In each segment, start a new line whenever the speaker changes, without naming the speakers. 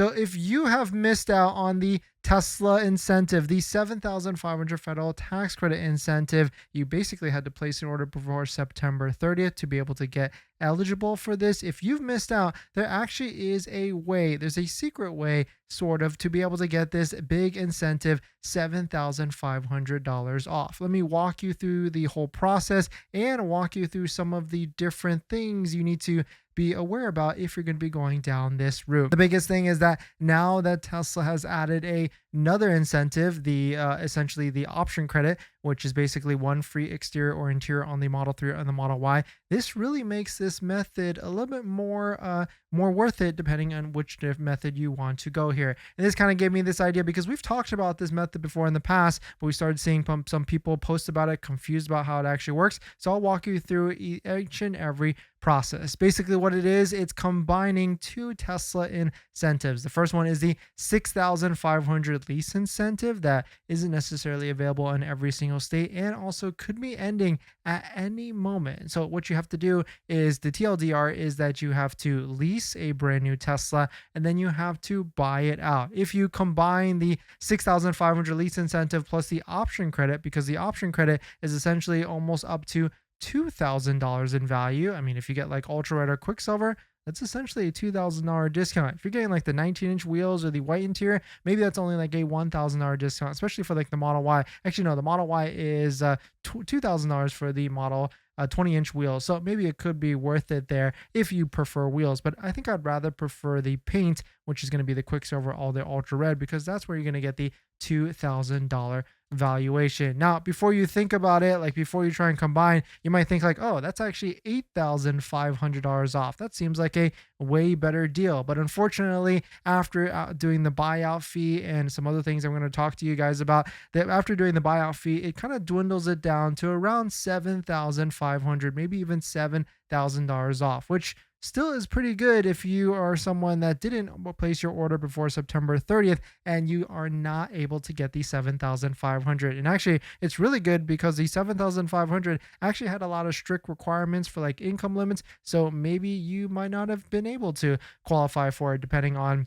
So if you have missed out on the Tesla incentive, the 7,500 federal tax credit incentive, you basically had to place an order before September 30th to be able to get eligible for this. If you've missed out, there actually is a way, there's a secret way, sort of, to be able to get this big incentive, $7,500 off. Let me walk you through the whole process and walk you through some of the different things you need to be aware about if you're going to be going down this route. The biggest thing is that now that Tesla has added another incentive, the essentially the option credit, which is basically one free exterior or interior on the Model 3 and the Model Y. This really makes this method a little bit more worth it, depending on which method you want to go here. And this kind of gave me this idea because we've talked about this method before in the past, but we started seeing some people post about it, confused about how it actually works. So I'll walk you through each and every process. Basically what it is, it's combining two Tesla incentives. The first one is the 6,500 lease incentive that isn't necessarily available in every single state and also could be ending at any moment. So what you have to do is, the TLDR is that you have to lease a brand new Tesla and then you have to buy it out. If you combine the 6,500 lease incentive plus the option credit, because the option credit is essentially almost up to $2,000 in value. I mean, if you get like ultra red or quicksilver, that's essentially a $2,000 discount. If you're getting like the 19-inch wheels or the white interior, maybe that's only like a $1,000 discount, especially for like the Model Y. Actually, no, the Model Y is $2,000 for the Model 20-inch wheels. So maybe it could be worth it there if you prefer wheels. But I think I'd rather prefer the paint, which is going to be the quicksilver all the ultra red, because that's where you're going to get the $2,000 valuation. Now, before you think about it, like before you try and combine, you might think like, oh, that's actually $8,500 off. That seems like a way better deal. But unfortunately, after doing the buyout fee and some other things I'm going to talk to you guys about, that after doing the buyout fee, it kind of dwindles it down to around $7,500, maybe even $7,000 off, which still is pretty good if you are someone that didn't place your order before September 30th and you are not able to get the 7,500. And actually, it's really good because the 7,500 actually had a lot of strict requirements for like income limits. So maybe you might not have been able to qualify for it depending on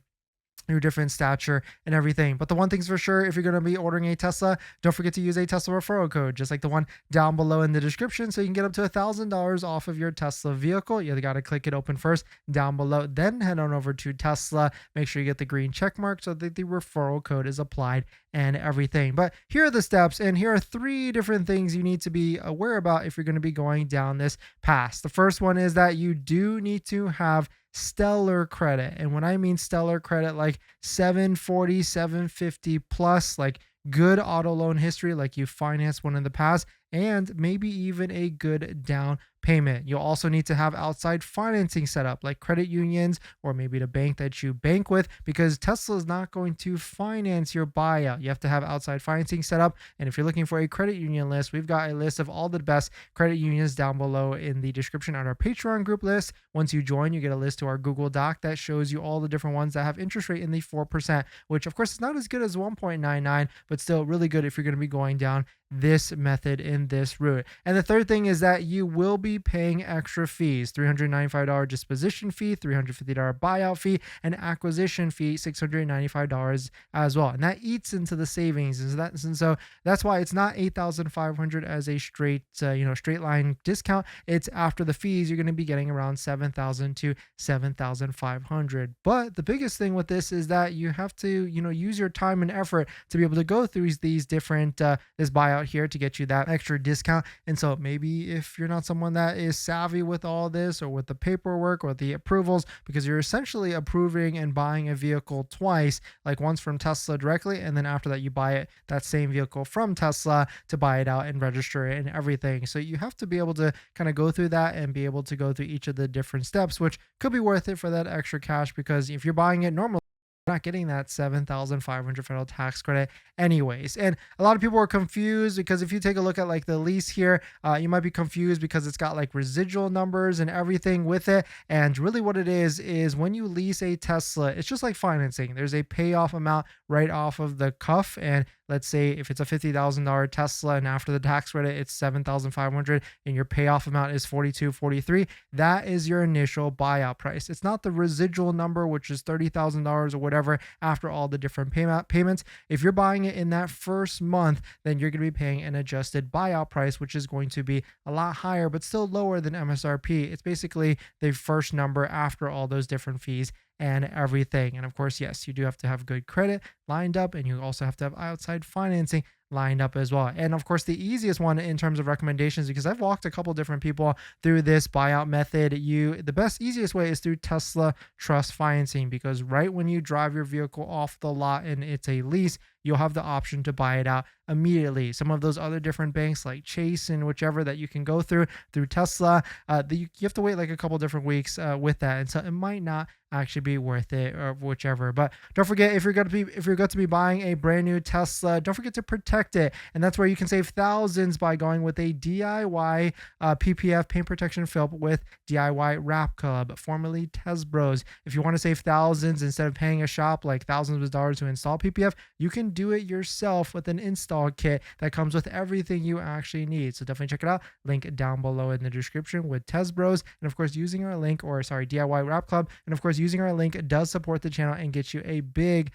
your different stature and everything. But the one thing's for sure, if you're going to be ordering a Tesla, don't forget to use a Tesla referral code, just like the one down below in the description, so you can get up to $1,000 off of your Tesla vehicle. You got to click it open first down below, then head on over to Tesla. Make sure you get the green check mark so that the referral code is applied and everything. But here are the steps, and here are 3 different things you need to be aware about if you're going to be going down this path. The first one is that you do need to have stellar credit. And when I mean stellar credit, like 740, 750 plus, like good auto loan history, like you financed one in the past, and maybe even a good down payment. You'll also need to have outside financing set up, like credit unions or maybe the bank that you bank with, because Tesla is not going to finance your buyout. You have to have outside financing set up. And if you're looking for a credit union list, we've got a list of all the best credit unions down below in the description on our Patreon group list. Once you join, you get a list to our Google Doc that shows you all the different ones that have interest rate in the 4%, which of course is not as good as 1.99, but still really good if you're going to be going down this method in this route. And the third thing is that you will be paying extra fees: $395 disposition fee, $350 buyout fee, and acquisition fee, $695 as well. And that eats into the savings. And so that's why it's not $8,500 as a straight line discount. It's after the fees, you're going to be getting around $7,000 to $7,500. But the biggest thing with this is that you have to use your time and effort to be able to go through these different this buyout here to get you that extra discount. And so maybe if you're not someone that is savvy with all this or with the paperwork or the approvals, because you're essentially approving and buying a vehicle twice, like once from Tesla directly, and then after that you buy that same vehicle from Tesla to buy it out and register it and everything. So you have to be able to kind of go through that and be able to go through each of the different steps, which could be worth it for that extra cash, because if you're buying it normally, not getting that 7,500 federal tax credit anyways. And a lot of people are confused because if you take a look at like the lease here, you might be confused because it's got like residual numbers and everything with it. And really what it is when you lease a Tesla, it's just like financing. There's a payoff amount right off of the cuff. And let's say if it's a $50,000 Tesla and after the tax credit, it's 7,500 and your payoff amount is 4243. That is your initial buyout price. It's not the residual number, which is $30,000 or whatever whatever after all the different payments. If you're buying it in that first month, then you're going to be paying an adjusted buyout price, which is going to be a lot higher, but still lower than MSRP. It's basically the first number after all those different fees and everything. And of course, yes, you do have to have good credit lined up, and you also have to have outside financing lined up as well. And of course, the easiest one in terms of recommendations, because I've walked a couple different people through this buyout method, the easiest way is through Tesla trust financing, because right when you drive your vehicle off the lot and it's a lease, you'll have the option to buy it out immediately. Some of those other different banks like Chase and whichever that you can go through Tesla, you have to wait like a couple different weeks with that, and so it might not actually be worth it or whichever. But don't forget, if you're going to be buying a brand new Tesla, don't forget to protect it, and that's where you can save thousands by going with a DIY PPF paint protection film with DIY Wrap Club, formerly Tez Bros. If you want to save thousands instead of paying a shop like thousands of dollars to install PPF, you can do it yourself with an install kit that comes with everything you actually need. So definitely check it out. Link down below in the description with Tez Bros. And of course, using our link, DIY Wrap Club. And of course, using our link does support the channel and get you a big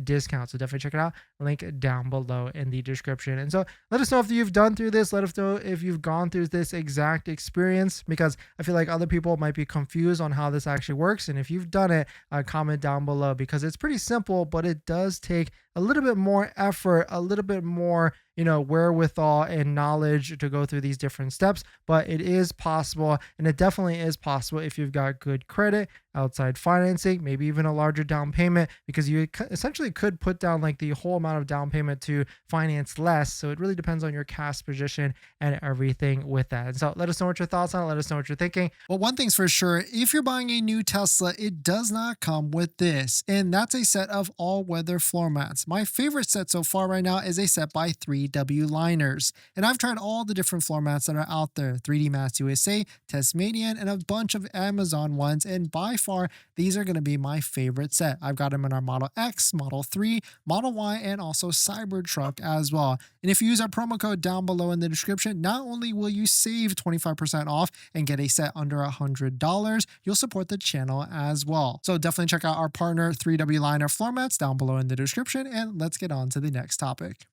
discount. So definitely check it out. Link down below in the description. And so let us know if you've done through this. Let us know if you've gone through this exact experience, because I feel like other people might be confused on how this actually works. And if you've done it, comment down below, because it's pretty simple, but it does take a little bit more effort, a little bit more, wherewithal and knowledge to go through these different steps, but it is possible. And it definitely is possible if you've got good credit, outside financing, maybe even a larger down payment, because you essentially could put down like the whole amount of down payment to finance less. So it really depends on your cash position and everything with that. And so let us know what your thoughts on it. Let us know what you're thinking. Well, one thing's for sure, if you're buying a new Tesla, it does not come with this, and that's a set of all-weather floor mats. My favorite set so far right now is a set by 3W Liners, and I've tried all the different floor mats that are out there: 3D Mats USA, Tasmanian, and a bunch of Amazon ones, and by far these are going to be my favorite set. I've got them in our Model X, Model 3, Model Y, and also Cybertruck as well. And if you use our promo code down below in the description, not only will you save 25% off and get a set under $100, you'll support the channel as well. So definitely check out our partner 3W Liner floor mats down below in the description, and let's get on to the next topic.